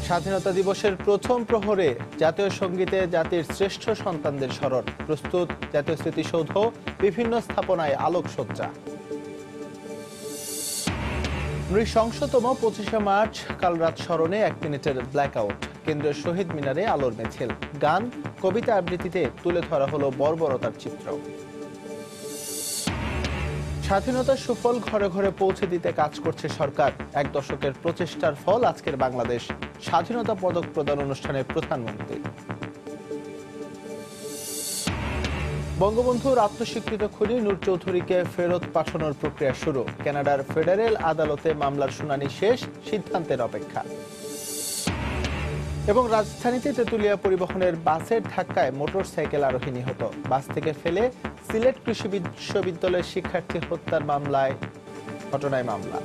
স্বাধীনতা দিবসের প্রথম প্রহরে জাতীয় সঙ্গীতে জাতির শ্রেষ্ঠ সন্তানদের স্মরণ। প্রস্তুত জাতীয় স্মৃতিসৌধ, বিভিন্ন স্থাপনায় আলোকসজ্জা। নৃশংসতম 25শে মার্চ কাল রাত স্মরণে 1 মিনিটের ব্ল্যাকআউট। কেন্দ্রীয় শহীদ মিনারে আলোর মিছিল, গান, কবিতা আবৃত্তিতে তুলে ধরা হলো বর্বরতার চিত্র। স্বাধীনতার সুফল ঘরে ঘরে পৌঁছে দিতে কাজ করছে সরকার। 1 দশকের প্রচেষ্টার ফল আজকের বাংলাদেশ। স্বাধীনতা পদক প্রদান অনুষ্ঠানে প্রধানমন্ত্রী। বঙ্গবন্ধুর আত্মস্বীকৃত খুনি নূর চৌধুরীকে ফেরত পাঠানোর প্রক্রিয়া শুরু। কানাডার ফেডারেল আদালতে মামলার শুনানি শেষ, সিদ্ধান্তের অপেক্ষা। এবং রাজধানীতে তেঁতুলিয়া পরিবহনের বাসের ধাক্কায় মোটরসাইকেল আরোহী নিহত। বাস থেকে ফেলে সিলেট কৃষি বিশ্ববিদ্যালয়ের শিক্ষার্থী হত্যার ঘটনায় মামলা।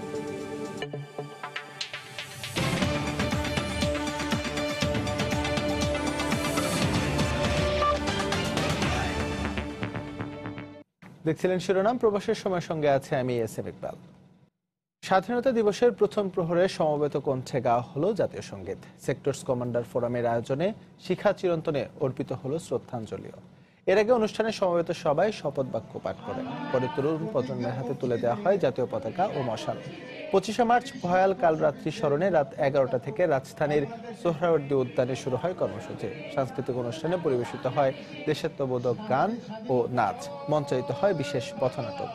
দেখছিলেন শিরোনাম। প্রবাসের সময়ের সঙ্গে আছে আমি এস এম ইকবাল। স্বাধীনতা দিবসের প্রথম প্রহরে সমবেত কণ্ঠে গাওয়া হলো জাতীয় সঙ্গীত। সেক্টরস কমান্ডার ফোরামের আয়োজনে শিখা চিরন্তনে অর্পিত হলো শ্রদ্ধাঞ্জলিও। এর আগে অনুষ্ঠানে সমবেত সবাই শপথ বাক্য পাঠ করে। পরে তরুণ প্রজন্মের হাতে তুলে দেওয়া হয় জাতীয় পতাকা ও মশাল। 25শে মার্চ ভয়াল কাল রাত্রি স্মরণে রাত 11টা থেকে রাজধানীর সোহরাওয়ার্দী উদ্যানে শুরু হয় কর্মসূচি। সাংস্কৃতিক অনুষ্ঠানে পরিবেশিত হয় দেশাত্মবোধক গান ও নাচ, মঞ্চায়িত হয় বিশেষ পথনাটক।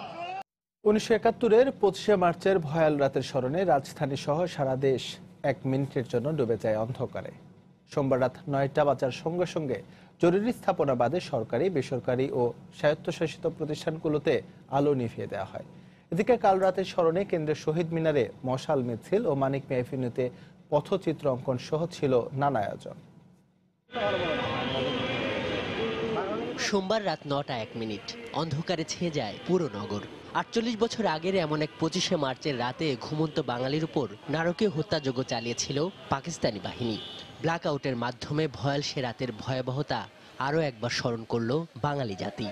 1971-এর 25শে মার্চের ভয়াল রাতের স্মরণে রাজধানী সহ সারা দেশ 1 মিনিটের জন্য ডুবে যায় অন্ধকারে। সোমবার রাত 9টা বাজার সঙ্গে সঙ্গে জরুরি স্থাপনা বাদে সরকারি, বেসরকারি ও স্বায়ত্তশাসিত প্রতিষ্ঠানগুলোতে আলো নিভিয়ে দেওয়া হয়। এদিকে কাল রাতের স্মরণে কেন্দ্রের শহীদ মিনারে মশাল মিছিল ও মানিক মিয়া এভিনিউতে পথচিত্র অঙ্কন সহ ছিল নানা আয়োজন। সোমবার রাত 9টা 1 মিনিট, অন্ধকারে ছেয়ে যায় পুরো নগর। 48 বছর আগের এমন এক 25শে মার্চের রাতে ঘুমন্ত বাঙালির উপর নারকীয় হত্যাযজ্ঞ চালিয়েছিল পাকিস্তানি বাহিনী। ব্ল্যাক আউটের মাধ্যমে ভয়াল সে রাতের ভয়াবহতা আরও একবার স্মরণ করল বাঙালি জাতি।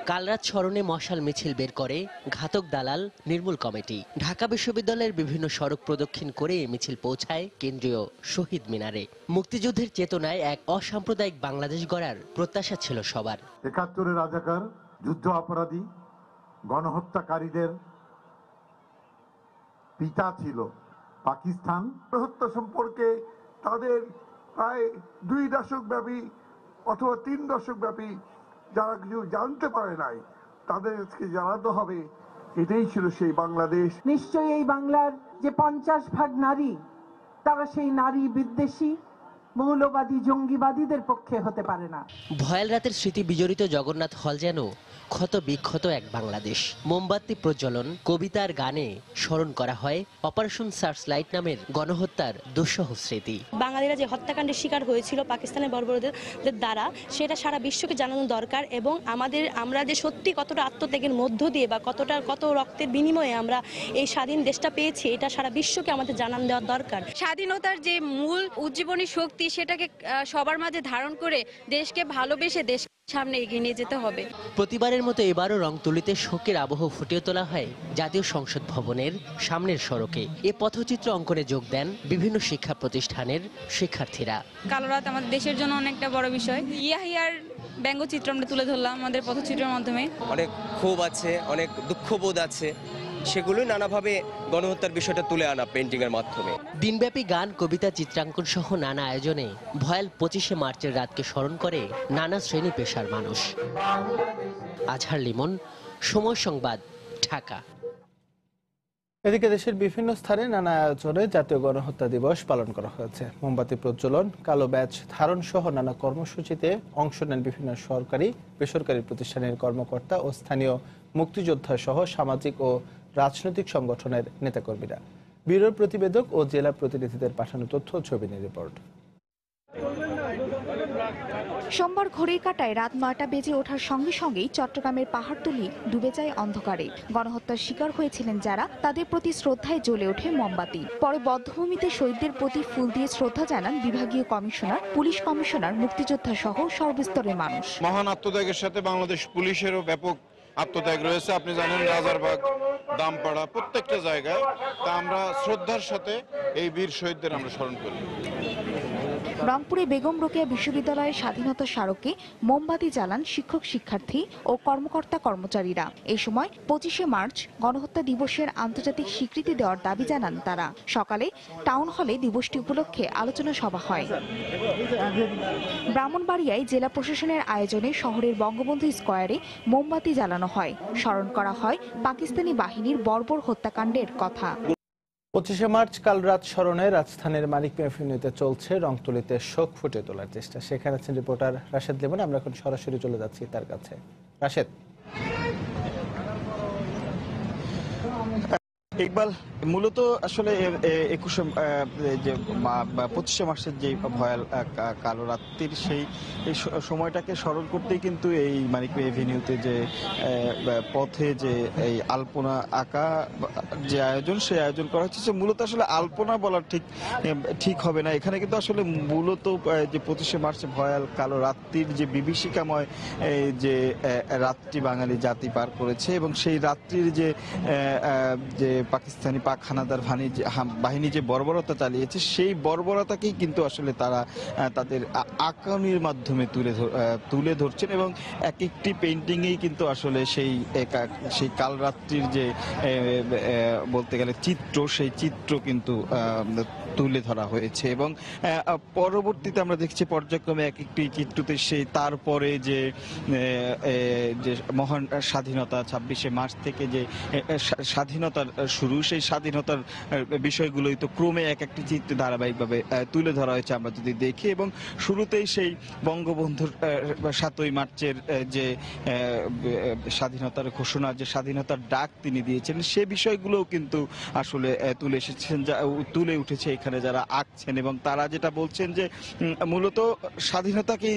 কাল রাত স্মরণে মশাল মিছিল বের করে ঘাতক দালাল নির্মূল কমিটি। ঢাকা বিশ্ববিদ্যালয়ের বিভিন্ন সড়ক প্রদক্ষিণ করে এই মিছিল পৌঁছায় কেন্দ্রীয় শহীদ মিনারে। মুক্তিযুদ্ধের চেতনায় এক অসাম্প্রদায়িক বাংলাদেশ গড়ার প্রত্যাশা ছিল সবার। 71-এর রাজাকার, যুদ্ধ অপরাধী, গণহত্যাকারীদের পিতা ছিল পাকিস্তান। হত্যা সম্পর্কে তাদের প্রায় 2 দশক ব্যাপী অথবা 3 দশক ব্যাপী যারা কিছু জানতে পারে নাই, তাদেরকে জানাতে হবে এটাই ছিল সেই বাংলাদেশ। নিশ্চয়ই এই বাংলার যে 50% নারী, তারা সেই নারী বিদ্বেষী, মৌলবাদী, জঙ্গিবাদীদের পক্ষে হতে পারে না। ভয়াল রাতের স্মৃতি বিজড়িত জগন্নাথ হল যেন ক্ষত বিক্ষত এক বাংলাদেশ। মোমবাতি প্রজ্বলন, কবিতার গানে স্মরণ করা হয় অপারেশন সার্চলাইট নামের গণহত্যার দুঃসহ স্মৃতি। বাঙালিরা যে হত্যাকাণ্ডের শিকার হয়েছিল পাকিস্তানের বর্বরদের দ্বারা, সেটা সারা বিশ্বকে জানানো দরকার। এবং আমরা যে সত্যি কতটা আত্মত্যাগের মধ্য দিয়ে বা কত রক্তের বিনিময়ে আমরা এই স্বাধীন দেশটা পেয়েছি, এটা সারা বিশ্বকে আমাদের জানান দেওয়ার দরকার। স্বাধীনতার যে মূল উজ্জীবনী শক্তি, সেটাকে সবার মাঝে ধারণ করে দেশকে ভালোবেসে দেশ সামনে এগিয়ে নিয়ে যেতে হবে। প্রতিবারের মতো এবারও রংতুলিতে শোকের আবহ ফুটিয়ে তোলা হয় জাতীয় সংসদ ভবনের সামনের সড়কে। এ পথচিত্র অঙ্কনে যোগ দেন বিভিন্ন শিক্ষা প্রতিষ্ঠানের শিক্ষার্থীরা। কাল রাত আমাদের দেশের জন্য অনেকটা বড় বিষয়। ইয়াহিয়ার ব্যঙ্গচিত্র আমরা তুলে ধরলাম আমাদের পথচিত্রের মাধ্যমে। অনেক ক্ষোভ আছে, অনেক দুঃখবোধ আছে, সেগুলোই নানাভাবে গণহত্যার বিষয়টা তুলে আনা পেন্টিং এর মাধ্যমে। দিনব্যাপী গান, কবিতা, চিত্রাঙ্কন সহ নানা আয়োজনে ভয়াল 25শে মার্চের রাতকে স্মরণ করে নানা শ্রেণী পেশার মানুষ। আজহার লিমন, সময় সংবাদ, ঢাকা। এদিকে দেশের বিভিন্ন স্থানে নানা আয়োজনে জাতীয় গণহত্যা দিবস পালন করা হয়েছে। মোমবাতি প্রজ্বলন, কালো ব্যাজ ধারণ সহ নানা কর্মসূচিতে অংশ নেন বিভিন্ন সরকারি, বেসরকারি প্রতিষ্ঠানের কর্মকর্তা ও স্থানীয় মুক্তিযোদ্ধা সহ সামাজিক ও রাজনৈতিক সংগঠনের নেতাকর্মীরা। ব্যুরোর প্রতিবেদক ও জেলা প্রতিনিধিদের পাঠানো তথ্য ও ছবি নিয়ে রিপোর্ট। সোমবার ঘড়ির কাঁটায় রাত 9টা বেজে ওঠার সঙ্গে সঙ্গেই চট্টগ্রামের পাহাড়তলি ডুবে যায় অন্ধকারে। গণহত্যার শিকার হয়েছিলেন যারা, তাদের প্রতি শ্রদ্ধায় জ্বলে ওঠে মোমবাতি। পরে বধ্যভূমিতে শহীদদের প্রতি ফুল দিয়ে শ্রদ্ধা জানান বিভাগীয় কমিশনার, পুলিশ কমিশনার, মুক্তিযোদ্ধা সহ সর্বস্তরের মানুষ। মহান আত্মত্যাগের সাথে বাংলাদেশ পুলিশেরও ব্যাপক আত্মত্যাগ রয়েছে। আপনি জানেন রাজারবাগ দামপাড়া প্রত্যেকটা জায়গায় তা আমরা শ্রদ্ধার সাথে এই বীর শহীদদের আমরা স্মরণ করি। রংপুরে বেগম রোকেয়া বিশ্ববিদ্যালয়ের স্বাধীনতা স্মারকে মোমবাতি জ্বালান শিক্ষক শিক্ষার্থী ও কর্মকর্তা কর্মচারীরা। এই সময় 25শে মার্চ গণহত্যা দিবসের আন্তর্জাতিক স্বীকৃতি দেওয়ার দাবি জানান তারা। সকালে টাউন হলে দিবসটি উপলক্ষে আলোচনা সভা হয়। ব্রাহ্মণবাড়িয়ায় জেলা প্রশাসনের আয়োজনে শহরের বঙ্গবন্ধু স্কয়ারে মোমবাতি জ্বালানো হয়। স্মরণ করা হয় পাকিস্তানি বাহিনীর বর্বর হত্যাকাণ্ডের কথা। 25শে মার্চ কাল রাত স্মরণে রাজধানীর মানিক এভিনিউতে চলছে রংতুলিতে শোক ফুটিয়ে তোলার চেষ্টা। সেখানে আছেন রিপোর্টার রাশেদ লিমন। আমরা এখন সরাসরি চলে যাচ্ছি তার কাছে। রাশেদ। ইকবাল, মূলত আসলে 25শে মার্চের যে ভয়াল কালো রাত্রির সেই সময়টাকে স্মরণ করতেই কিন্তু এই মানিক এভিনিউতে যে পথে যে এই আলপনা আঁকা যে আয়োজন, সেই আয়োজন করা হচ্ছে। মূলত আসলে আলপনা বলা ঠিক হবে না। এখানে কিন্তু আসলে মূলত যে 25শে মার্চে ভয়াল কালো রাত্রির যে বিভীষিকাময় যে রাত্রি বাঙালি জাতি পার করেছে এবং সেই রাত্রির যে পাকিস্তানি পাক হানাদার বাহিনী যে বর্বরতা চালিয়েছে, সেই বর্বরতাকেই কিন্তু আসলে তারা তাদের আঁকানির মাধ্যমে তুলে ধরছেন এবং এক একটি পেইন্টিংয়েই কিন্তু আসলে সেই কালরাত্রির যে বলতে গেলে চিত্র, সেই চিত্র কিন্তু তুলে ধরা হয়েছে এবং পরবর্তীতে আমরা দেখছি পর্যায়ক্রমে এক একটি চিত্রতে সেই তারপরে যে মহান স্বাধীনতা 26শে মার্চ থেকে যে স্বাধীনতার শুরু, সেই স্বাধীনতার বিষয়গুলোই তো ক্রমে এক একটি চিত্রে ধারাবাহিকভাবে তুলে ধরা হয়েছে আমরা যদি দেখি। এবং শুরুতেই সেই বঙ্গবন্ধুর 7ই মার্চের যে স্বাধীনতার ঘোষণা, যে স্বাধীনতার ডাক তিনি দিয়েছেন, সে বিষয়গুলোও কিন্তু আসলে তুলে উঠেছে এখানে যারা আঁকছেন। এবং তারা যেটা বলছেন যে মূলত স্বাধীনতাকে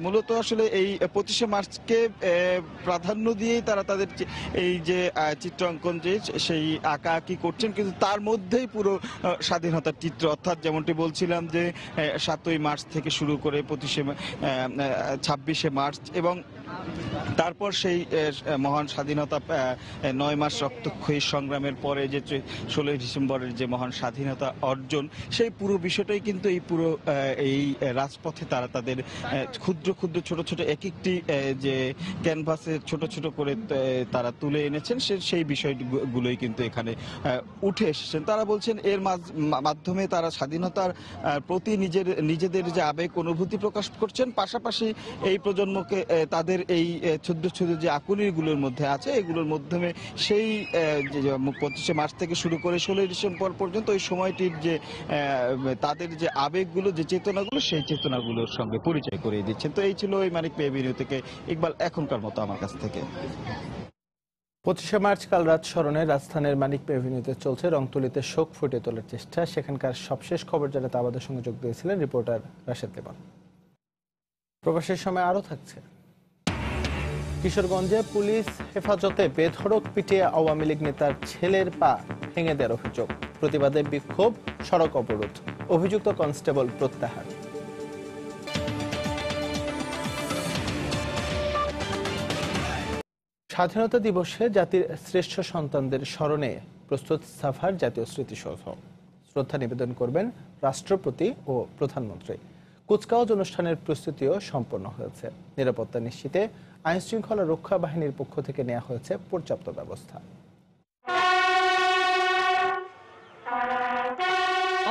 মূলত আসলে এই 25শে মার্চকে প্রাধান্য দিয়েই তারা তাদের এই যে চিত্রাঙ্কন যে সেই আঁকাআঁকি করছেন, কিন্তু তার মধ্যেই পুরো স্বাধীনতার চিত্র, অর্থাৎ যেমনটি বলছিলাম যে 7ই মার্চ থেকে শুরু করে 26শে মার্চ এবং তারপর সেই মহান স্বাধীনতা 9 মাস রক্তক্ষয়ী সংগ্রামের পরে যে 16ই ডিসেম্বরের যে মহান স্বাধীনতা অর্জন, সেই পুরো বিষয়টাই কিন্তু এই পুরো এই রাজপথে তারা তাদের ক্ষুদ্র ক্ষুদ্র ছোট ছোট এক একটি যে ক্যানভাসে ছোট ছোট করে তারা তুলে এনেছেন, সেই বিষয়গুলোই কিন্তু এখানে উঠে এসেছেন। তারা বলছেন এর মাধ্যমে তারা স্বাধীনতার প্রতি নিজেদের যে আবেগ অনুভূতি প্রকাশ করছেন, পাশাপাশি এই প্রজন্মকে তাদের এই ছোট ছোট যে আকুনিগুলোর মধ্যে আছে, এগুলোর মাধ্যমে সেই 25শে মার্চ থেকে শুরু করে 16ই ডিসেম্বর পর্যন্ত ওই সময়টির যে তাদের যে আবেগগুলো, যে চেতনাগুলো, সেই চেতনাগুলোর সঙ্গে পরিচয় করিয়ে দিচ্ছেন। তো এই ছিল ওই মানিক এভিনিউ থেকে ইকবাল, এখনকার মতো আমার কাছ থেকে। 25শে মার্চ কাল রাত স্মরণে রাজধানীর মানিক এভিনিউতে চলছে রংতুলিতে শোক ফুটিয়ে তোলার চেষ্টা। সেখানকার সবশেষ খবর জানাতে আমাদের সঙ্গে যোগ দিয়েছিলেন রিপোর্টার রাশেদ লিমন। প্রবাসের সময় আরও থাকছে। কিশোরগঞ্জে পুলিশ হেফাজতে বেধড়ক পিটিয়ে আওয়ামী লীগ নেতার ছেলের পা ভেঙে দেওয়ার অভিযোগ। প্রতিবাদে বিক্ষোভ, সড়ক অবরোধ। অভিযুক্ত কনস্টেবল প্রত্যাহার। স্বাধীনতা দিবসে জাতির শ্রেষ্ঠ সন্তানদের স্মরণে প্রস্তুত সাভার জাতীয় স্মৃতিসৌধ। শ্রদ্ধা নিবেদন করবেন রাষ্ট্রপতি ও প্রধানমন্ত্রী। কুচকাওয়াজ অনুষ্ঠানের প্রস্তুতিও সম্পন্ন হয়েছে। নিরাপত্তা নিশ্চিতে আইন শৃঙ্খলা রক্ষা বাহিনীর পক্ষ থেকে নেওয়া হয়েছে পর্যাপ্ত ব্যবস্থা।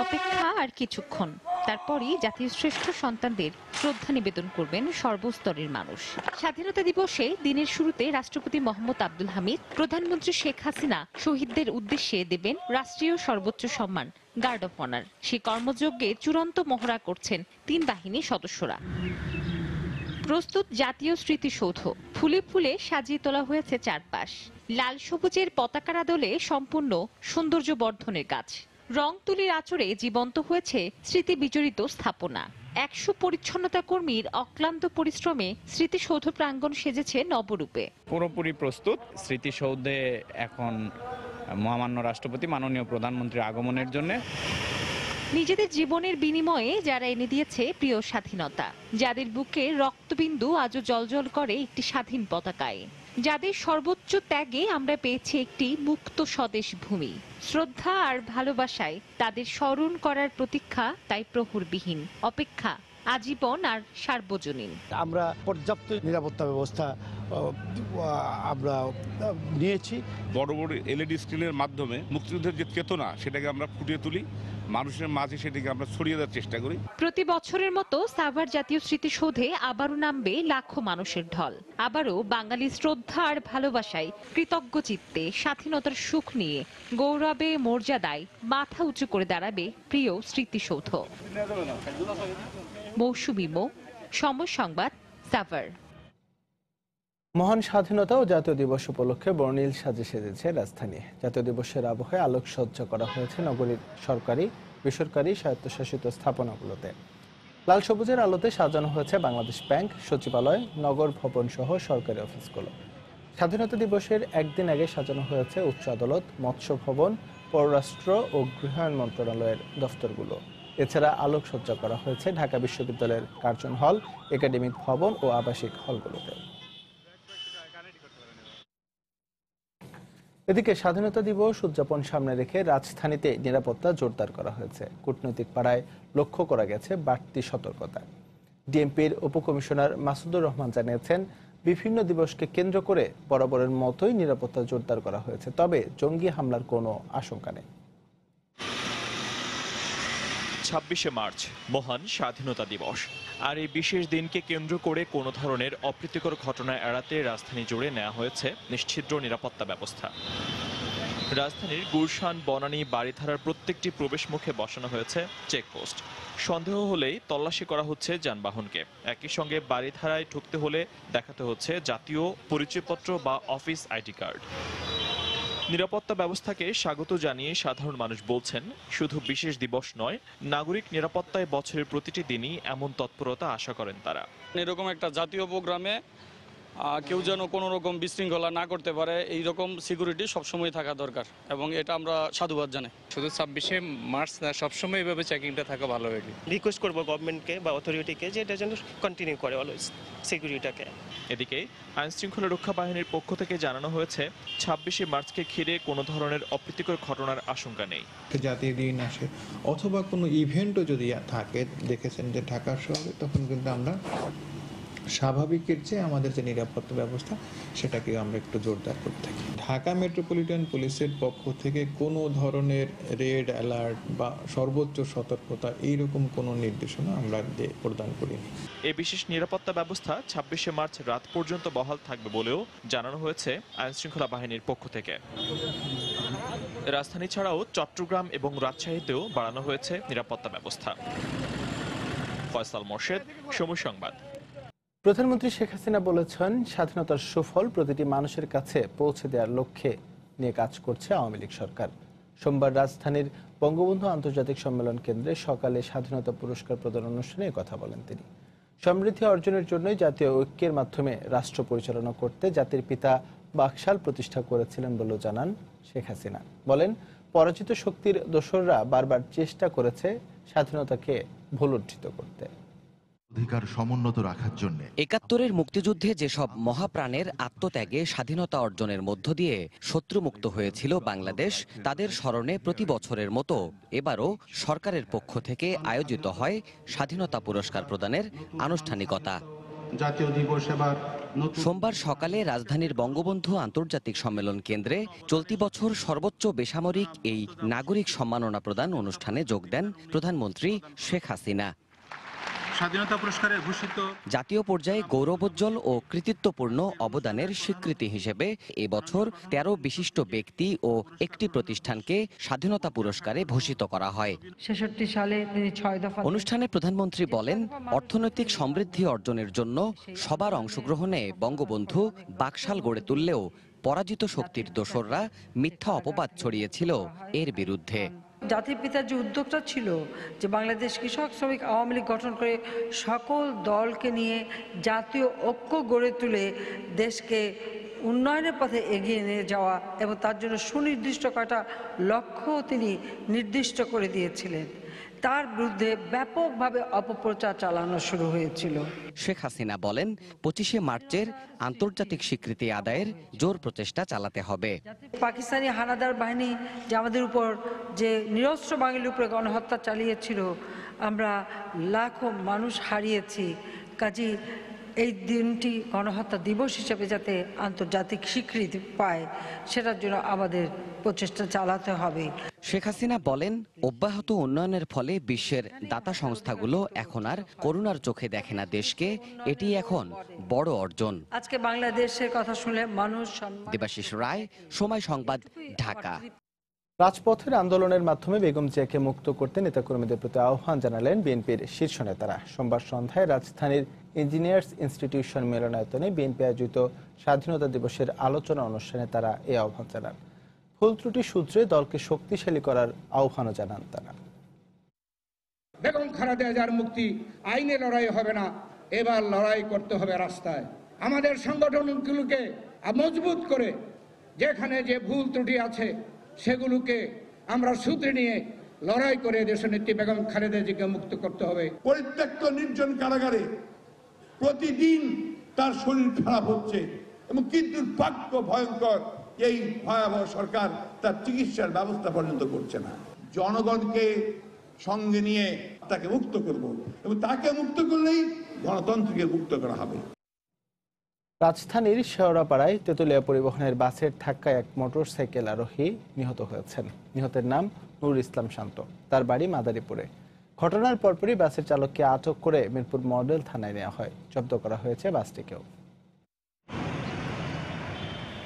অপেক্ষা আর কিছুক্ষণ, তারপরই জাতির শ্রেষ্ঠ সন্তানদের শ্রদ্ধা নিবেদন করবেন সর্বস্তরের মানুষ। স্বাধীনতা দিবসে দিনের শুরুতে রাষ্ট্রপতি মোহাম্মদ আব্দুল হামিদ, প্রধানমন্ত্রী শেখ হাসিনা শহীদদের উদ্দেশ্যে দেবেন রাষ্ট্রীয় সর্বোচ্চ সম্মান গার্ড অফ অনার। সেই কর্মযজ্ঞে চূড়ান্ত মহড়া করছেন 3 বাহিনীর সদস্যরা। প্রস্তুত জাতীয় স্মৃতিসৌধ, ফুলে ফুলে সাজিয়ে তোলা হয়েছে চারপাশ। লাল সবুজের পতাকার আদলে সম্পূর্ণ সৌন্দর্য বর্ধনের কাজ। রং তুলির আঁচড়ে জীবন্ত হয়েছে স্মৃতি বিজড়িত স্থাপনা। 100 পরিচ্ছন্নতা কর্মীর অক্লান্ত পরিশ্রমে স্মৃতিসৌধ প্রাঙ্গণ সেজেছে নবরূপে। পুরোপুরি প্রস্তুত। স্মৃতিসৌধে এখন মহামান্য রাষ্ট্রপতি, মাননীয় প্রধানমন্ত্রীর আগমনের জন্য। নিজেদের জীবনের বিনিময়ে যারা এনে দিয়েছে প্রিয় স্বাধীনতা, যাদের বুকে রক্তবিন্দু আজও জ্বলজ্বল করে একটি স্বাধীন পতাকায়। যাদের সর্বোচ্চ ত্যাগে আমরা পেয়েছি একটি মুক্ত স্বদেশ ভূমি, শ্রদ্ধা আর ভালোবাসায় তাদের স্মরণ করার প্রতীক্ষা তাই প্রহরবিহীন, অপেক্ষা আজীবন আর সার্বজনীন। আমরা পর্যাপ্ত নিরাপত্তা ব্যবস্থা আমরা নিয়েছি। বড় বড় LED স্ক্রিনের মাধ্যমে মুক্তিযুদ্ধের যে চেতনা সেটাকে আমরা ফুটিয়ে তুলি, মানুষের মাঝে সেটাকে আমরা ছড়িয়ে দেওয়ার চেষ্টা করি। প্রতি বছরের মতো সাভার জাতীয় স্মৃতিসৌধে আবারও নামবে লাখো মানুষের ঢল। আবারও বাঙালি শ্রদ্ধা আর ভালোবাসায় কৃতজ্ঞ চিত্তে স্বাধীনতার সুখ নিয়ে গৌরবে মর্যাদায় মাথা উঁচু করে দাঁড়াবে প্রিয় স্মৃতিসৌধ। মৌসুমী মো, সময় সংবাদ, সাভার। মহান স্বাধীনতা ও জাতীয় দিবস উপলক্ষে বর্ণিল সাজে সেজেছে রাজধানী। জাতীয় দিবসের আবহে আলোকসজ্জা করা হয়েছে নগরীর সরকারি, বেসরকারি, স্বায়ত্তশাসিত স্থাপনাগুলোতে। লাল সবুজের আলোতে সাজানো হয়েছে বাংলাদেশ ব্যাংক, সচিবালয়, নগর ভবন সহ সরকারি অফিসগুলো। স্বাধীনতা দিবসের একদিন আগে সাজানো হয়েছে উচ্চ আদালত, মৎস্য ভবন, পররাষ্ট্র ও গৃহায়ণ মন্ত্রণালয়ের দফতরগুলো। এছাড়া আলোকসজ্জা করা হয়েছে ঢাকা বিশ্ববিদ্যালয়ের কার্জন হল, একাডেমিক ভবন ও আবাসিক হলগুলোতে। এদিকে স্বাধীনতা দিবস উদযাপন সামনে রেখে রাজধানীতে নিরাপত্তা জোরদার করা হয়েছে। কূটনৈতিক পাড়ায় লক্ষ্য করা গেছে বাড়তি সতর্কতা। ডিএমপির উপকমিশনার মাসুদুর রহমান জানিয়েছেন, বিভিন্ন দিবসকে কেন্দ্র করে বরাবরের মতোই নিরাপত্তা জোরদার করা হয়েছে, তবে জঙ্গি হামলার কোনো আশঙ্কা নেই। 26শে মার্চ মহান স্বাধীনতা দিবস, আর এই বিশেষ দিনকে কেন্দ্র করে কোনো ধরনের অপ্রীতিকর ঘটনা এড়াতে রাজধানী জুড়ে নেওয়া হয়েছে নিশ্ছিদ্র নিরাপত্তা ব্যবস্থা। রাজধানীর গুলশান, বনানী, বাড়িধারার প্রত্যেকটি প্রবেশ মুখে বসানো হয়েছে চেকপোস্ট। সন্দেহ হলেই তল্লাশি করা হচ্ছে যানবাহনকে। একই সঙ্গে বাড়িধারায় ঢুকতে হলে দেখাতে হচ্ছে জাতীয় পরিচয়পত্র বা অফিস আইডি কার্ড। নিরাপত্তা ব্যবস্থাকে স্বাগত জানিয়ে সাধারণ মানুষ বলছেন, শুধু বিশেষ দিবস নয়, নাগরিক নিরাপত্তায় বছরের প্রতিটি দিনই এমন তৎপরতা আশা করেন তারা। এরকম একটা জাতীয় প্রোগ্রামে কেউ যেন কোনো রকম বিশৃঙ্খলা না করতে পারে, এই রকম সিকিউরিটি সবসময় থাকা দরকার এবং এটা আমরা সাধুবাদ জানাই। শুধু 26শে মার্চ না, সবসময় এভাবে চেকিংটা থাকা ভালো হবে। রিকোয়েস্ট করবো গভর্নমেন্টকে বা অথরিটিকে যে এটা যেন কন্টিনিউ করে অলওয়েজ সিকিউরিটিটাকে। এদিকে আইন শৃঙ্খলা রক্ষা বাহিনীর পক্ষ থেকে জানানো হয়েছে, 26শে মার্চকে ঘিরে কোনো ধরনের অপ্রীতিকর ঘটনার আশঙ্কা নেই। জাতীয় দিন আসে অথবা কোনো ইভেন্টও যদি থাকে, দেখেছেন যে ঢাকা শহরে, তখন কিন্তু আমরা স্বাভাবিকের চেয়ে আমাদের যে নিরাপত্তা ব্যবস্থা সেটাকে আমরা একটু জোরদার করতে থাকি। ঢাকা মেট্রোপলিটন পুলিশের পক্ষ থেকে কোনো ধরনের রেড অ্যালার্ট বা সর্বোচ্চ সতর্কতা এইরকম কোনো নির্দেশনা আমরা প্রদান করিনি। এই বিশেষ নিরাপত্তা ব্যবস্থা 26শে মার্চ রাত পর্যন্ত বহাল থাকবে বলেও জানানো হয়েছে আইন শৃঙ্খলা বাহিনীর পক্ষ থেকে। রাজধানী ছাড়াও চট্টগ্রাম এবং রাজশাহীতেও বাড়ানো হয়েছে নিরাপত্তা ব্যবস্থা। ফয়সাল মোর্শেদ, সময় সংবাদ। প্রধানমন্ত্রী শেখ হাসিনা বলেছেন, স্বাধীনতার সুফল প্রতিটি মানুষের কাছে পৌঁছে দেওয়ার লক্ষ্যে নিয়ে কাজ করছে আওয়ামী লীগ সরকার। সোমবার রাজধানীর বঙ্গবন্ধু আন্তর্জাতিক সম্মেলন কেন্দ্রে সকালে স্বাধীনতা পুরস্কার প্রদান অনুষ্ঠানে কথা বলেন তিনি। সমৃদ্ধি অর্জনের জন্যই জাতীয় ঐক্যের মাধ্যমে রাষ্ট্র পরিচালনা করতে জাতির পিতা বাকশাল প্রতিষ্ঠা করেছিলেন বলেও জানান শেখ হাসিনা। বলেন, পরাজিত শক্তির দোসররা বারবার চেষ্টা করেছে স্বাধীনতাকে ভুলুণ্ঠিত করতে। অধিকার সমুন্নত রাখার জন্য ৭১-এর মুক্তিযুদ্ধে যেসব মহাপ্রাণের আত্মত্যাগে স্বাধীনতা অর্জনের মধ্য দিয়ে শত্রুমুক্ত হয়েছিল বাংলাদেশ, তাদের স্মরণে প্রতি বছরের মতো এবারও সরকারের পক্ষ থেকে আয়োজিত হয় স্বাধীনতা পুরস্কার প্রদানের আনুষ্ঠানিকতা। জাতীয় দিবস এবার সোমবার সকালে রাজধানীর বঙ্গবন্ধু আন্তর্জাতিক সম্মেলন কেন্দ্রে চলতি বছর সর্বোচ্চ বেসামরিক এই নাগরিক সম্মাননা প্রদান অনুষ্ঠানে যোগ দেন প্রধানমন্ত্রী শেখ হাসিনা। স্বাধীনতা পুরস্কারে ভূষিত জাতীয় পর্যায়ে গৌরবোজ্জ্বল ও কৃতিত্বপূর্ণ অবদানের স্বীকৃতি হিসেবে এবছর ১৩ বিশিষ্ট ব্যক্তি ও একটি প্রতিষ্ঠানকে স্বাধীনতা পুরস্কারে ভূষিত করা হয়। ৬৬ সালে তিনি ৬ দফা অনুষ্ঠানে প্রধানমন্ত্রী বলেন, অর্থনৈতিক সমৃদ্ধি অর্জনের জন্য সবার অংশগ্রহণে বঙ্গবন্ধু বাকশাল গড়ে তুললেও পরাজিত শক্তির দোসররা মিথ্যা অপবাদ ছড়িয়েছিল এর বিরুদ্ধে। জাতির পিতার যে উদ্যোগটা ছিল যে বাংলাদেশ কৃষক শ্রমিক আওয়ামী লীগ গঠন করে সকল দলকে নিয়ে জাতীয় ঐক্য গড়ে তুলে দেশকে উন্নয়নের পথে এগিয়ে নিয়ে যাওয়া এবং তার জন্য সুনির্দিষ্ট কয়েকটা লক্ষ্য তিনি নির্দিষ্ট করে দিয়েছিলেন। তার বিরুদ্ধে ব্যাপকভাবে অপপ্রচার চালানো শুরু হয়েছিল। শেখ হাসিনা বলেন 25শে মার্চের আন্তর্জাতিক স্বীকৃতি আদায়ের জোর প্রচেষ্টা চালাতে হবে। পাকিস্তানি হানাদার বাহিনী যে আমাদের উপর যে নিরস্ত্র বাঙালির উপরে গণহত্যা চালিয়েছিল, আমরা লাখো মানুষ হারিয়েছি। কাজী এই দিনটি গণহত্যা দিবস হিসেবে যাতে আন্তর্জাতিক স্বীকৃতি পায়, সেটার জন্য আমাদের প্রচেষ্টা চালাতে হবে। শেখ হাসিনা বলেন অব্যাহত উন্নয়নের ফলে বিশ্বের দাতা সংস্থাগুলো এখন আর করুণার চোখে দেখে না দেশকে, এটি এখন বড় অর্জন। আজকে বাংলাদেশের কথা শুনে মানুষ। দেবাশিস রায়, সময় সংবাদ, ঢাকা। রাজপথের আন্দোলনের মাধ্যমে বেগম জিয়াকে মুক্ত করতে নেতাকর্মীদের প্রতি আহ্বান জানালেন বিএনপির শীর্ষ নেতারা। সোমবার সন্ধ্যায় রাজধানীর ইঞ্জিনিয়ার্স ইনস্টিটিউশন মিলনায়তনে বিএনপি আয়োজিত স্বাধীনতা দিবসের আলোচনা অনুষ্ঠানে তারা এই আহ্বান জানান। ভুল ত্রুটি সূত্রে দলকে শক্তিশালী করার আহ্বানও জানান তারা। বেগম খালেদা জিয়ার মুক্তি আইনে লড়াই হবে না, এবার লড়াই করতে হবে রাস্তায়। আমাদের সংগঠনগুলোকে মজবুত করে যেখানে যে ভুল ত্রুটি আছে সেগুলোকে আমরা সূত্রে নিয়ে লড়াই করে দেশনেত্রী বেগম খালেদা জিয়াকে মুক্ত করতে হবে। পরিত্যক্ত নির্জন কারাগারে প্রতিদিন তার শরীর খারাপ হচ্ছে এবং কিন্তু দুর্ভাগ্য ভয়ঙ্কর, এই ভয়াবহ সরকার তার চিকিৎসার ব্যবস্থা পর্যন্ত করছে না। জনগণকে সঙ্গে নিয়ে তাকে মুক্ত করব এবং তাকে মুক্ত করলেই গণতন্ত্রকে মুক্ত করা হবে। রাজধানীর শেওড়াপাড়ায় তেতুলিয়া পরিবহনের বাসের ধাক্কায় এক মোটরসাইকেল আরোহী নিহত হয়েছেন। নিহতের নাম নুর ইসলাম শান্ত, তার বাড়ি মাদারীপুরে। ঘটনার পরপরই বাসের চালককে আটক করে মিরপুর মডেল থানায় নেওয়া হয়। জব্দ করা হয়েছে বাসটিকেও।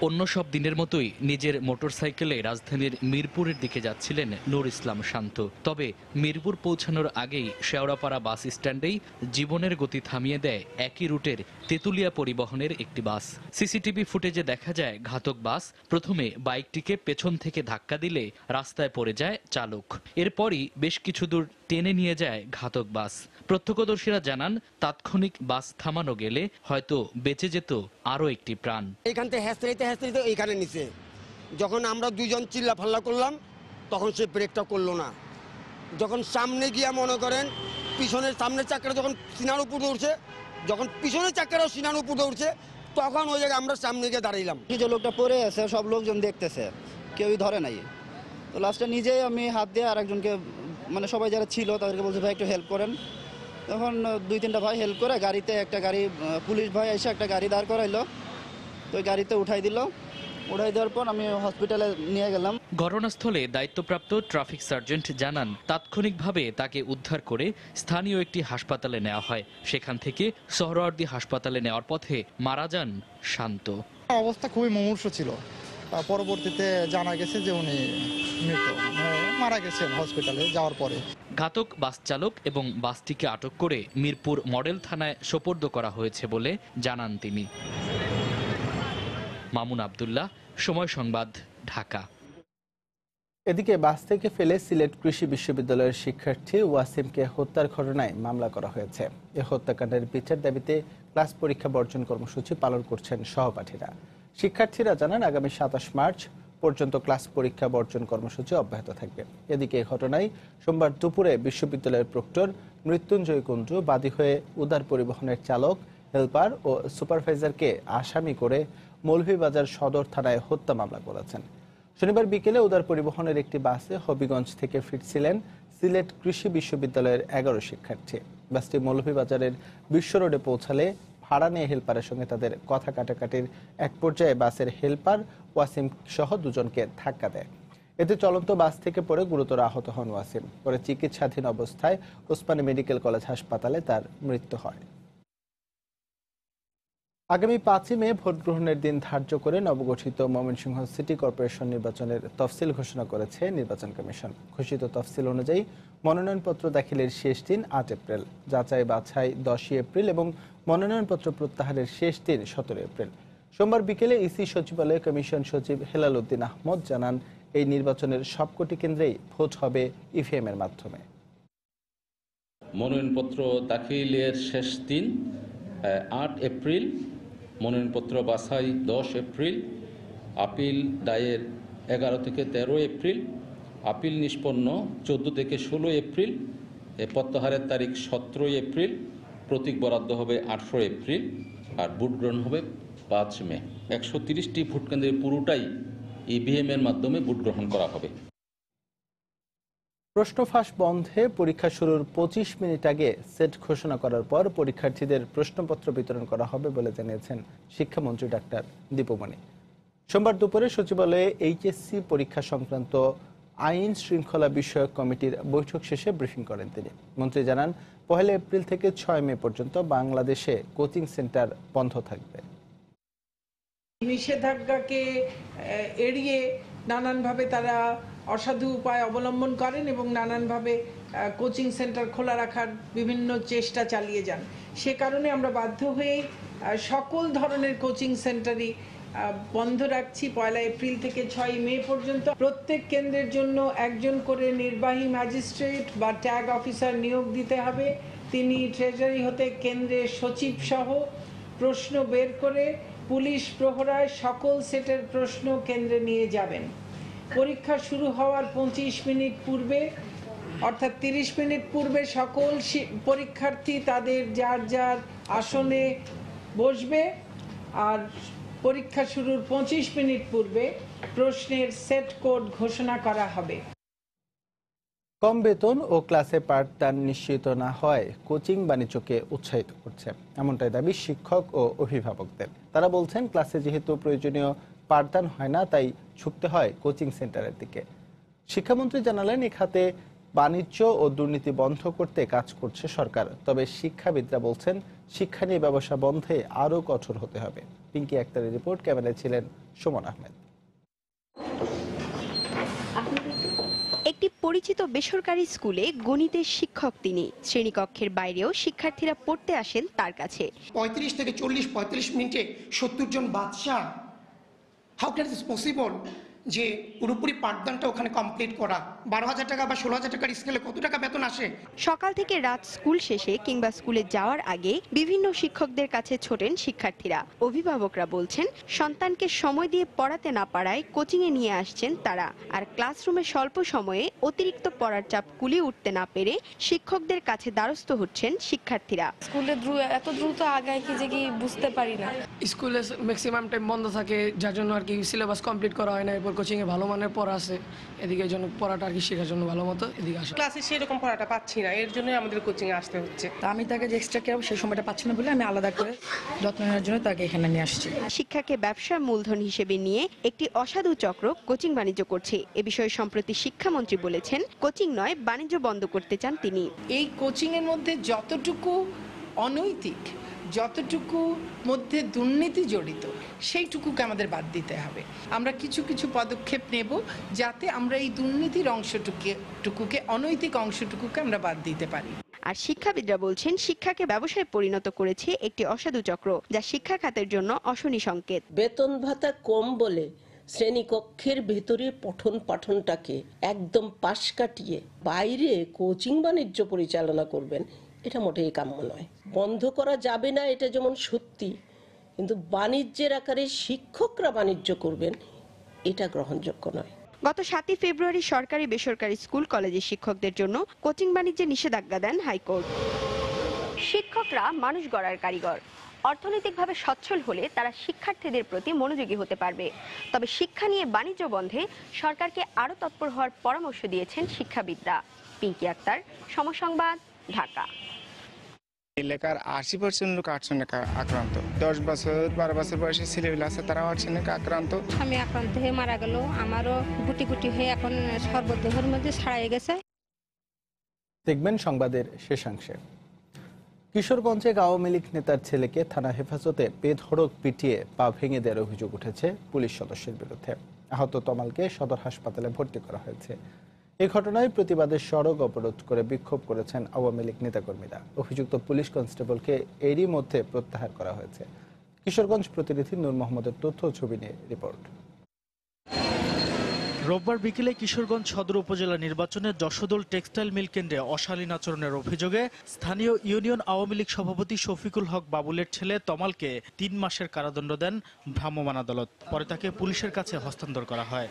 অন্য সব দিনের মতোই নিজের মোটরসাইকেলে রাজধানীর মিরপুরের দিকে যাচ্ছিলেন নূর ইসলাম শান্ত। তবে মিরপুর পৌঁছানোর আগেই শেওড়াপাড়া বাস স্ট্যান্ডেই জীবনের গতি থামিয়ে দেয় একই রুটের তেতুলিয়া পরিবহনের একটি বাস। সিসিটিভি ফুটেজে দেখা যায় ঘাতক বাস প্রথমে বাইকটিকে পেছন থেকে ধাক্কা দিলে রাস্তায় পড়ে যায় চালক। এরপরই বেশ কিছু দূর টেনে নিয়ে যায় ঘাতক বাস। প্রত্যক্ষদর্শীরা জানান তাৎক্ষণিক বাস থামানো গেলে হয়তো বেঁচে যেত আরও একটি প্রাণ। এখান থেকে হ্যাঁচড়াইতে এইখানে নিচে যখন আমরা দুজন চিল্লা ফাল্লা করলাম তখন সে ব্রেকটা করলো না। যখন সামনে গিয়া মনে করেন পিছনের সামনের চাকাটা যখন সিনার উপর উঠছে, যখন পিছনের চাকাটাও সিনার উপর উঠছে, তখন ওই জায়গায় আমরা সামনে গিয়ে দাঁড়াইলাম। যে লোকটা পড়ে আছে সব লোকজন দেখতেছে, কেউই ধরে নাই। তো লাস্টে নিজেই আমি হাত দিয়ে আরেকজনকে, মানে সবাই যারা ছিল তাদেরকে বলছে ভাই একটু হেল্প করেন। তখন 2-3টা ভাই হেল্প করে গাড়িতে একটা গাড়ি, পুলিশ ভাই এসে একটা গাড়ি দাঁড় করাইলো। তো ওই গাড়িতে উঠাই দিল। উঠাই দেওয়ার পর আমি হসপিটালে নিয়ে গেলাম। ঘটনাস্থলে দায়িত্বপ্রাপ্ত ট্রাফিক সার্জেন্ট জানান তাৎক্ষণিকভাবে তাকে উদ্ধার করে স্থানীয় একটি হাসপাতালে নেওয়া হয়। সেখান থেকে সোহরাওয়ার্দী হাসপাতালে নেওয়ার পথে মারা যান শান্ত। অবস্থা খুবই মুমূর্ষু ছিল। পরবর্তীতে জানা গেছে যে উনি মৃত, মারা গেছেন হসপিটালে যাওয়ার পরে। ঘাতক বাস চালক এবং বাসটিকে আটক করে মিরপুর মডেল থানায় সোপর্দ করা হয়েছে বলে জানান তিনি। মামুন আব্দুল্লাহ, সময় সংবাদ, ঢাকা। এদিকে বাস থেকে ফেলে সিলেট কৃষি বিশ্ববিদ্যালয়ের শিক্ষার্থী ওয়াসিমকে হত্যার ঘটনায় মামলা করা হয়েছে। এ হত্যাকাণ্ডের বিচার দাবিতে ক্লাস পরীক্ষা বর্জন কর্মসূচি পালন করছেন সহপাঠীরা। শিক্ষার্থীরা জানান আগামী 27 মার্চ পর্যন্ত ক্লাস পরীক্ষা বর্জন কর্মসূচি অব্যাহত থাকবে। এদিকে এই ঘটনায় সোমবার দুপুরে বিশ্ববিদ্যালয়ের প্রক্টর মৃত্যুঞ্জয় কুঞ্জু বাদী হয়ে উদার পরিবহনের চালক, হেলপার ও সুপারভাইজারকে আসামি করে মৌলভীবাজার সদর থানায় হত্যা মামলা করেছেন। শনিবার বিকেলে উদার পরিবহনের একটি বাসে হবিগঞ্জ থেকে ফিরছিলেন সিলেট কৃষি বিশ্ববিদ্যালয়ের 11 শিক্ষার্থী। বাসটি মৌলভীবাজারের বিশ্ব রোডে পৌঁছালে ভাড়া নিয়ে হেলপারের সঙ্গে তাদের কথা কাটাকাটির এক পর্যায়ে বাসের হেলপার ওয়াসিম সহ দুজনকে ধাক্কা দেয়। এতে চলন্ত বাস থেকে পড়ে গুরুতর আহত হন ওয়াসিম। পরে চিকিৎসাধীন অবস্থায় ওসমানী মেডিকেল কলেজ হাসপাতালে তার মৃত্যু হয়। আগামী 5 মে ভোট গ্রহণের দিন ধার্য করে নবগঠিত ময়মনসিংহ সিটি কর্পোরেশন নির্বাচনের তফসিল ঘোষণা করেছে নির্বাচন কমিশন। ঘোষিত তফসিল অনুযায়ী মনোনয়নপত্র দাখিলের শেষ দিন 8 এপ্রিল, যাচাই বাছাই 10 এপ্রিল এবং মনোনয়নপত্র প্রত্যাহারের শেষ দিন 17 এপ্রিল। সোমবার বিকেলে ইসি সচিবালয়ে কমিশন সচিব হেলাল উদ্দিন আহমদ জানান এই নির্বাচনের সবকটি কেন্দ্রেই ভোট হবে ইভিএম এর মাধ্যমে। মনোনয়নপত্র দাখিলের শেষ দিন 8 এপ্রিল, মনোনয়নপত্র বাছাই 10 এপ্রিল, আপিল দায়ের 11 থেকে 13 এপ্রিল, আপিল নিষ্পন্ন 14 থেকে 16 এপ্রিল প্রত্যাহারের তারিখ 17 এপ্রিল, প্রতীক বরাদ্দ হবে 18 এপ্রিল, আর ভোট গ্রহণ হবে 5 মে। 130টি ভোট কেন্দ্রের পুরোটাই ইভিএম এর মাধ্যমে ভোট গ্রহণ করা হবে। প্রশ্ন ফাঁস বন্ধে পরীক্ষা শুরুর 25 মিনিট আগে সেট ঘোষণা করার পর পরীক্ষার্থীদের প্রশ্নপত্র বিতরণ করা হবে বলে জানিয়েছেন শিক্ষামন্ত্রী ডাক্তার দীপুমণি। সোমবার দুপুরে সচিবালয়ে এইচএসসি পরীক্ষা সংক্রান্ত আইন শৃঙ্খলা বিষয়ক কমিটির বৈঠক শেষে ব্রিফিং করেন তিনি। মন্ত্রী জানান, 1 এপ্রিল থেকে 6 মে পর্যন্ত বাংলাদেশে কোচিং সেন্টার বন্ধ থাকবে। নিষেধাজ্ঞাকে এড়িয়ে নানানভাবে তারা অসাধু উপায় অবলম্বন করেন এবং নানানভাবে কোচিং সেন্টার খোলা রাখার বিভিন্ন চেষ্টা চালিয়ে যান। সে কারণে আমরা বাধ্য হয়ে সকল ধরনের কোচিং সেন্টারই বন্ধ রাখছি 1 এপ্রিল থেকে 6 মে পর্যন্ত। প্রত্যেক কেন্দ্রের জন্য একজন করে নির্বাহী ম্যাজিস্ট্রেট বা ট্যাগ অফিসার নিয়োগ দিতে হবে। তিনি ট্রেজারি হতে কেন্দ্রের সচিব সহ প্রশ্ন বের করে পুলিশ প্রহরায় সকল সেটের প্রশ্ন কেন্দ্রে নিয়ে যাবেন। পরীক্ষা শুরু হওয়ার 25 মিনিট পূর্বে অর্থাৎ 30 মিনিট পূর্বে সকল পরীক্ষার্থী তাদের যার যার আসনে বসবে, আর পরীক্ষা শুরুর 25 মিনিট পূর্বে প্রশ্নের সেট কোড ঘোষণা করা হবে। কম বেতন ও ক্লাসে পাঠদান নিশ্চিত না হয় কোচিং বাণিজ্যকে উৎসাহিত করছে, এমনটাই দাবি শিক্ষক ও অভিভাবকদের। তারা বলছেন, ক্লাসে যেহেতু প্রয়োজনীয় পাঠদান হয় না, তাই ঝুঁকতে হয় কোচিং সেন্টারের দিকে। শিক্ষামন্ত্রী জানালেন, এই খাতে বাণিজ্য ও দুর্নীতি বন্ধ করতে কাজ করছে সরকার। তবে শিক্ষাবিদরা বলছেন, শিক্ষা নিয়ে ব্যবসা বন্ধে আরও কঠোর হতে হবে। পিঙ্কি আক্তারের রিপোর্ট, ক্যামেরায় ছিলেন সুমন আহমেদ। একটি পরিচিত বেসরকারি স্কুলে গণিতের শিক্ষক তিনি। শ্রেণীকক্ষের বাইরেও শিক্ষার্থীরা পড়তে আসেন তার কাছে। 35 থেকে 40-45 মিনিটে 70 জন বাচ্চা, হাউ ক্যান দিস পসিবল যে পুরোপুরি পাঠদানটা ওখানে কমপ্লিট করা? 12,000 টাকা বা 16,000 টাকার স্কেলে কত টাকা বেতন আসে? সকাল থেকে রাত স্কুল শেষে কিংবা স্কুলে যাওয়ার আগে বিভিন্ন শিক্ষকদের কাছে ছোটেন শিক্ষার্থীরা। অভিভাবকরা বলছেন, সন্তানকে সময় দিয়ে পড়াতে না পারায় কোচিংয়ে নিয়ে আসছেন তারা। আর ক্লাসরুমে স্বল্প সময়ে অতিরিক্ত পড়ার চাপ কুলিয়ে উঠতে না পেরে শিক্ষকদের কাছে দ্বারস্থ হচ্ছেন শিক্ষার্থীরা। স্কুলে এত দ্রুত আগায় কি বুঝতে পারি না। স্কুলে ম্যাক্সিমাম টাইম বন্ধ থাকে, যার জন্য আর কি সিলেবাস কমপ্লিট করা হয় না। এরপর কোচিংয়ে ভালো মানের পড়া আছে, এদিকে জন্য পড়াটা আর কি শেখার জন্য ভালো মতো এদিকে আসে। ক্লাসে সেরকম পড়াটা পাচ্ছি না, এর জন্য আমাদের কোচিংয়ে আসতে হচ্ছে। আমি তাকে যে এক্সট্রা কেয়ার সেই সময়টা পাচ্ছি না বলে আমি আলাদা করে যত্ন নেওয়ার জন্য তাকে এখানে নিয়ে আসছি। শিক্ষাকে ব্যবসার মূলধন হিসেবে নিয়ে একটি অসাধু চক্র কোচিং বাণিজ্য করছে। এ বিষয়ে সম্প্রতি শিক্ষামন্ত্রী বলেছেন, কোচিং নয় বাণিজ্য বন্ধ করতে চান তিনি। এই কোচিং এর মধ্যে যতটুকু অনৈতিক, যতটুকু মধ্যে দুর্নীতি জড়িত, সেইটুকুকে আমাদের বাদ দিতে হবে। আমরা কিছু কিছু পদক্ষেপ নেব যাতে আমরা এই দুর্নীতির অংশটুকুকে, অনৈতিক অংশটুকুকে আমরা বাদ দিতে পারি। আর শিক্ষাবিদরা বলছেন, শিক্ষাকে ব্যবসায় পরিণত করেছে একটি অসাধু চক্র, যা শিক্ষা খাতের জন্য অশনি সংকেত। বেতন ভাতা কম বলে শ্রেণীকক্ষের ভেতরে পঠন পাঠনটাকে একদম পাশ কাটিয়ে বাইরে কোচিং বাণিজ্য পরিচালনা করবেন, এটা মোটেই কাম্য নয়। বন্ধ করা যাবে না এটা যেমন সত্যি, কিন্তু বাণিজ্যের আকারে শিক্ষকরা বাণিজ্য করবেন, এটা গ্রহণযোগ্য নয়। গত 7 ফেব্রুয়ারি সরকারি বেসরকারি স্কুল কলেজের শিক্ষকদের জন্য কোচিং বাণিজ্যে নিষেধাজ্ঞা দেন হাইকোর্ট। শিক্ষকরা মানুষ গড়ার কারিগর। অর্থনৈতিকভাবে সচ্ছল হলে তারা শিক্ষার্থীদের প্রতি মনোযোগী হতে পারবে। তবে শিক্ষা নিয়ে বাণিজ্য বন্ধে সরকারকে আরও তৎপর হওয়ার পরামর্শ দিয়েছেন শিক্ষাবিদরা। পিঙ্কি আক্তার, সময় সংবাদ, ঢাকা। এলাকার 80% লোক আর্সেনিকে আক্রান্ত। 10 বছর 12 বছর বয়সী ছেলেমেয়ে আছে, তারাও আর্সেনিকে আক্রান্ত। আমি আক্রান্ত হয়ে মারা গেল, আমারও গুটি গুটি হয়ে এখন সর্বদেহের মধ্যে ছড়িয়ে গেছে। দেখবেন সংবাদের শেষাংশে। কিশোরগঞ্জে আওয়ামী লীগ নেতার ছেলেকে থানা হেফাজতে বেধড়ক পিটিয়ে পা ভেঙে দেওয়ার অভিযোগ উঠেছে পুলিশ সদস্যের বিরুদ্ধে। আহত তমালকে সদর হাসপাতালে ভর্তি করা হয়েছে। এই ঘটনায় প্রতিবাদে সড়ক অবরোধ করে বিক্ষোভ করেছেন আওয়ামী লীগ নেতাকর্মীরা। অভিযুক্ত পুলিশ কনস্টেবলকে এরই মধ্যে প্রত্যাহার করা হয়েছে। কিশোরগঞ্জ প্রতিনিধি নূর মোহাম্মদের তথ্য ছবি নিয়ে রিপোর্ট। রোববার বিকেলে কিশোরগঞ্জ সদর উপজেলা নির্বাচনে যশোদল টেক্সটাইল মিল কেন্দ্রে অশালীন আচরণের অভিযোগে স্থানীয় ইউনিয়ন আওয়ামী লীগ সভাপতি শফিকুল হক বাবুলের ছেলে তমালকে 3 মাসের কারাদণ্ড দেন ভ্রাম্যমাণ আদালত। পরে তাকে পুলিশের কাছে হস্তান্তর করা হয়।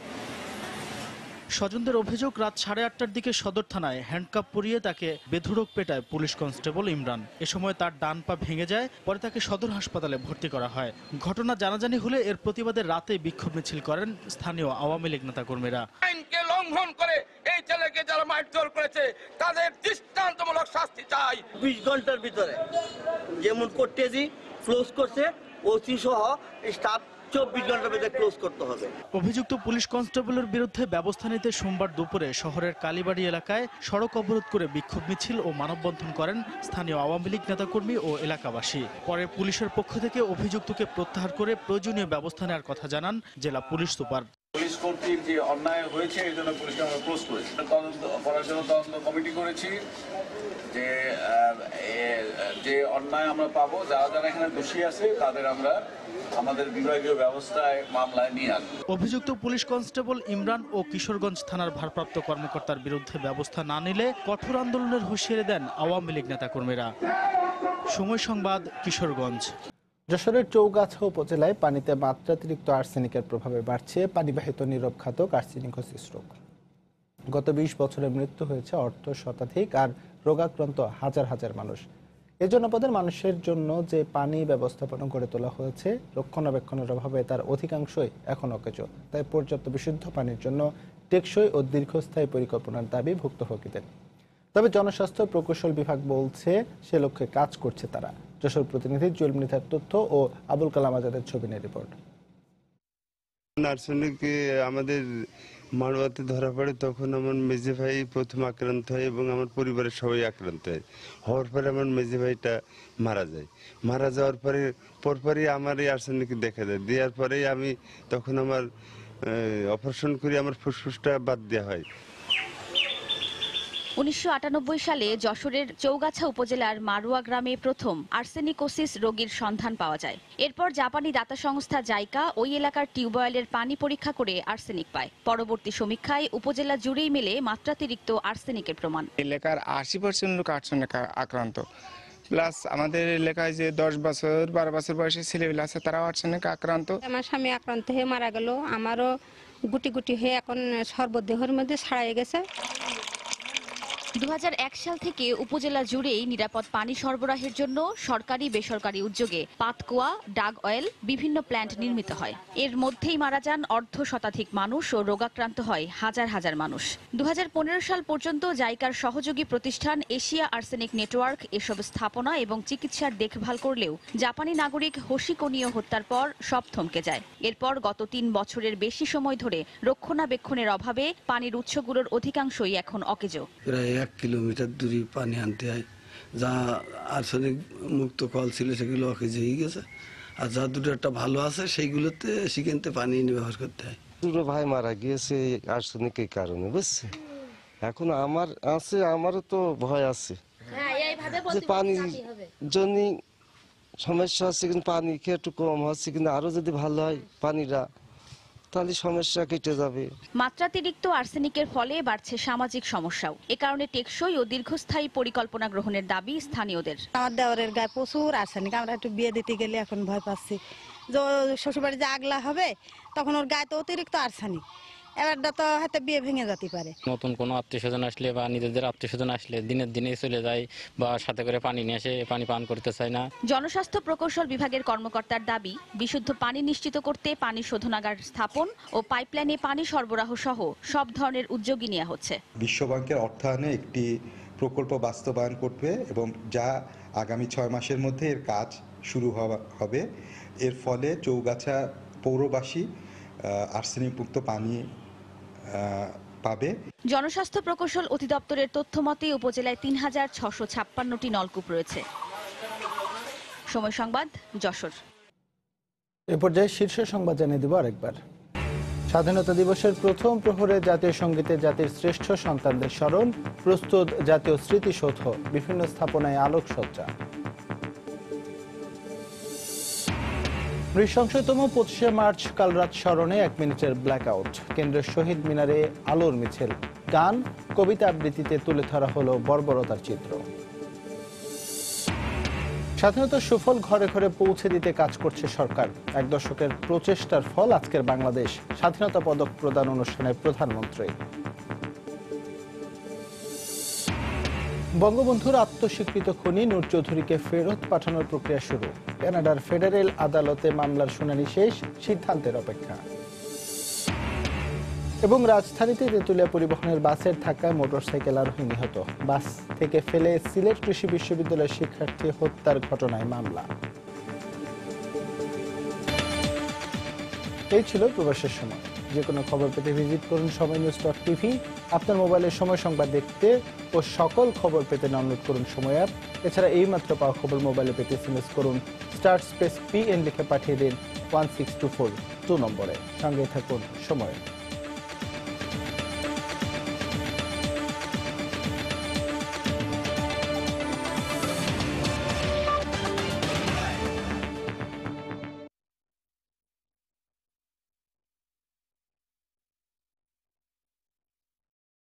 স্বজনদের অভিযোগ, রাত 8:30টার দিকে সদর থানায় হ্যান্ডকাপ পরিয়ে তাকে বেধড়ক পেটায় পুলিশ কনস্টেবল ইমরান। এ সময় তার ডান পা ভেঙে যায়, পরে তাকে সদর হাসপাতালে ভর্তি করা হয়। ঘটনা জানাজানি হলে এর প্রতিবাদে রাতে বিক্ষোভ মিছিল করেন স্থানীয় আওয়ামী লীগ নেতাকর্মীরা। আইনকে লঙ্ঘন করে এই ছেলেকে যারা মারধর করেছে তাদের দৃষ্টান্তমূলক শাস্তি চাই। 20 ঘন্টার ভিতরে যেমন কোর্টেজি ক্লোজ করছে, ওসি সহ স্টাফ 24 ঘন্টার ভিতরে ক্লোজ করতে হবে। অভিযুক্ত পুলিশ কনস্টেবলের বিরুদ্ধে ব্যবস্থা নিতে সোমবার দুপুরে শহরের কালীবাড়ি এলাকায় সড়ক অবরোধ করে বিক্ষোভ মিছিল ও মানববন্ধন করেন স্থানীয় আওয়ামী লীগ নেতাকর্মী ও এলাকাবাসী। পরে পুলিশের পক্ষ থেকে অভিযুক্তকে প্রত্যাহার করে প্রয়োজনীয় ব্যবস্থা নেওয়ার কথা জানান জেলা পুলিশ সুপার। পুলিশ কর্তৃক যে অন্যায় হয়েছে এই জন্য পুলিশকে আমরা ক্লোজ করেছি, তদন্ত করার জন্য তদন্ত কমিটি করেছি। যে অন্যায় আমরা পাবো, যারা যারা এখানে দোষী আছে তাদের আমরা আমাদের বিভাগীয় ব্যবস্থায় মামলায় নিয়ে আসবো। অভিযুক্ত পুলিশ কনস্টেবল ইমরান ও কিশোরগঞ্জ থানার ভারপ্রাপ্ত কর্মকর্তার বিরুদ্ধে ব্যবস্থা না নিলে কঠোর আন্দোলনের হুঁশিয়ারি দেন আওয়ামী লীগ নেতাকর্মীরা। সময় সংবাদ, কিশোরগঞ্জ। যশোরের চৌগাছা উপজেলায় পানিতে মাত্রাতিরিক্ত আর্সেনিকের প্রভাবে বাড়ছে পানিবাহিত নীরব ঘাতক আর্সেনিকোসিস রোগ। গত 20 বছরে মৃত্যু হয়েছে শতাধিক আর রোগাক্রান্ত হাজার হাজার মানুষ। এই জনপদের মানুষের জন্য যে পানি ব্যবস্থাপনা গড়ে তোলা হয়েছে, রক্ষণাবেক্ষণের অভাবে তার অধিকাংশই এখন অকেজো। তাই পর্যাপ্ত বিশুদ্ধ পানির জন্য টেকসই ও দীর্ঘস্থায়ী পরিকল্পনার দাবি ভুক্তভোগীদের। তবে জনস্বাস্থ্য প্রকৌশল বিভাগ বলছে সে লক্ষ্যে কাজ করছে তারা। যশোর প্রতিনিধি জুয়েল মৃধার তথ্য ও আবুল কালাম আজাদের ছবি নিয়ে রিপোর্ট। আর্সেনিক আমাদের মাড়ুয়াতে ধরা পড়ে, তখন আমার মেজে ভাই প্রথম আক্রান্ত হয় এবং আমার পরিবারের সবাই আক্রান্ত হয়। হওয়ার পরে আমার মেজে ভাইটা মারা যায়। মারা যাওয়ার পরপরই আমার এই আর্সেনিক দেখা যায়। দেওয়ার পরেই আমি তখন আমার অপারেশন করে আমার ফুসফুসটা বাদ দেওয়া হয়। 1998 সালে যশোরের চৌগাছা উপজেলার মারুয়া গ্রামে প্রথম আর্সেনিকোসিস রোগীর সন্ধান পাওয়া যায়। এরপর জাপানি দাতা সংস্থা জাইকা ওই এলাকার টিউবওয়েলের পানি পরীক্ষা করে আর্সেনিক পায়। পরবর্তী সমীক্ষায় উপজেলা জুড়েই মেলে মাত্রাতিরিক্ত আর্সেনিকের প্রমাণ। এলাকার 80% লোক আর্সেনিক আক্রান্ত, প্লাস আমাদের এলাকায় যে 10 বছর 12 বছর বয়সী ছেলেগুলো আছে তারাও আর্সেনিক আক্রান্ত। আমার স্বামী আক্রান্ত হয়ে মারা গেল, আমারও গুটি গুটি হয়ে এখন সর্বদেহের মধ্যে ছড়িয়ে গেছে। 2001 সাল থেকে উপজেলা জুড়েই নিরাপদ পানি সরবরাহের জন্য সরকারি বেসরকারি উদ্যোগে পাতকুয়া, ডাগ অয়েল, বিভিন্ন প্ল্যান্ট নির্মিত হয়। এর মধ্যেই মারা যান শতাধিক মানুষ ও রোগাক্রান্ত হয় হাজার হাজার মানুষ। 2015 সাল পর্যন্ত জাইকার সহযোগী প্রতিষ্ঠান এশিয়া আর্সেনিক নেটওয়ার্ক এসব স্থাপনা এবং চিকিৎসার দেখভাল করলেও জাপানি নাগরিক হোশিকোনিও হত্যার পর সব থমকে যায়। এরপর গত 3 বছরের বেশি সময় ধরে রক্ষণাবেক্ষণের অভাবে পানির উৎসগুলোর অধিকাংশই এখন অকেজো। 1 কিলোমিটার দূরে পানি আনতে হয়। যা আর্সেনিক মুক্ত কল ছিল সেগুলো অকেজো হয়ে গেছে, আর যা দুটো একটা ভালো আছে সেইগুলোতে সেখানতে পানি ব্যবহার করতে হয়। দুটো ভাই মারা গিয়েছে আর্সেনিকের কারণে, বুঝছে। এখন আমার আছে, আমারও তো ভয় আছে যে পানির জন্য সমস্যা হচ্ছে, কিন্তু পানি খেয়ে একটু কম হচ্ছে, কিন্তু আরো যদি ভালো হয় পানিটা তাহলে সমস্যা কেটে যাবে। মাত্রাতিরিক্ত আর্সেনিকের ফলে বাড়ছে সামাজিক সমস্যাও। এ কারণে টেকসই ও দীর্ঘস্থায়ী পরিকল্পনা গ্রহণের দাবি স্থানীয়দের। আমার দেওরের গায়ে প্রচুর আর্সেনিক, আমরা একটু বিয়ে দিতে গেলে এখন ভয় পাচ্ছি যে শ্বশুরবাড়ি যে আগলা হবে তখন ওর গায়ে তো অতিরিক্ত আর্সেনিক, এবারটা তো হয়তো বিয়ে ভেঙে যেতে পারে। নতুন কোনো আত্মীয়স্বজন আসলে বা নিজেদের আত্মীয়স্বজন আসলে দিনের দিনে চলে যায় বা সাথে করে পানি নিয়ে আসে, পানি পান করতে চায় না। জনস্বাস্থ্য প্রকৌশল বিভাগের কর্মকর্তার দাবি, বিশুদ্ধ পানি নিশ্চিত করতে পানি শোধনাগার স্থাপন ও পাইপলাইনে পানি সরবরাহ সহ সব ধরনের উদ্যোগই নেওয়া হচ্ছে। বিশ্বব্যাংকের অর্থায়নে একটি প্রকল্প বাস্তবায়ন করবে এবং যা আগামী 6 মাসের মধ্যে এর কাজ শুরু হবে। এর ফলে চৌগাছা পৌরবাসী আর্সেনিক মুক্ত পানি পাবে। জনস্বাস্থ্য প্রকৌশল অধিদপ্তরের তথ্য মতে উপজেলায় 3656টি নলকূপ রয়েছে। সময় সংবাদ, যশোর। এ পর্যায়ে শীর্ষ সংবাদ জানিয়ে দেব আরেকবার। স্বাধীনতা দিবসের প্রথম প্রহরে জাতীয় সঙ্গীতে জাতির শ্রেষ্ঠ সন্তানদের স্মরণ, প্রস্তুত জাতীয় স্মৃতিসৌধ, বিভিন্ন স্থাপনায় আলোকসজ্জা। নৃশংসতম 25শে মার্চ কাল রাত স্মরণে 1 মিনিটের ব্ল্যাকআউট, কেন্দ্রের শহীদ মিনারে আলোর মিছিল, গান কবিতা আবৃত্তিতে তুলে ধরা হলো বর্বরতার চিত্র। স্বাধীনতার সুফল ঘরে ঘরে পৌঁছে দিতে কাজ করছে সরকার। এক দশকের প্রচেষ্টার ফল আজকের বাংলাদেশ। স্বাধীনতা পদক প্রদান অনুষ্ঠানে প্রধানমন্ত্রী। বঙ্গবন্ধুর আত্মস্বীকৃত খুনি নূর চৌধুরীকে ফেরত পাঠানোর প্রক্রিয়া শুরু। কানাডার ফেডারেল আদালতে মামলার শুনানি শেষ, সিদ্ধান্তের অপেক্ষা। এবং রাজধানীতে তেঁতুলিয়া পরিবহনের বাসের ধাক্কায় মোটরসাইকেল আরোহী নিহত। বাস থেকে ফেলে সিলেট কৃষি বিশ্ববিদ্যালয়ের শিক্ষার্থী হত্যার ঘটনায় মামলা। এই ছিল প্রবাসের সময়। যে কোনো খবর পেতে ভিজিট করুন সময়নিউজ.tv। আপনার মোবাইলের সময় সংবাদ দেখতে ও সকল খবর পেতে ডাউনলোড করুন সময় অ্যাপ। এছাড়া এই মাত্র পাওয়া খবর মোবাইলে পেতে SMS করুন *PN লিখে পাঠিয়ে দিন 16242 নম্বরে। সঙ্গে থাকুন সময়।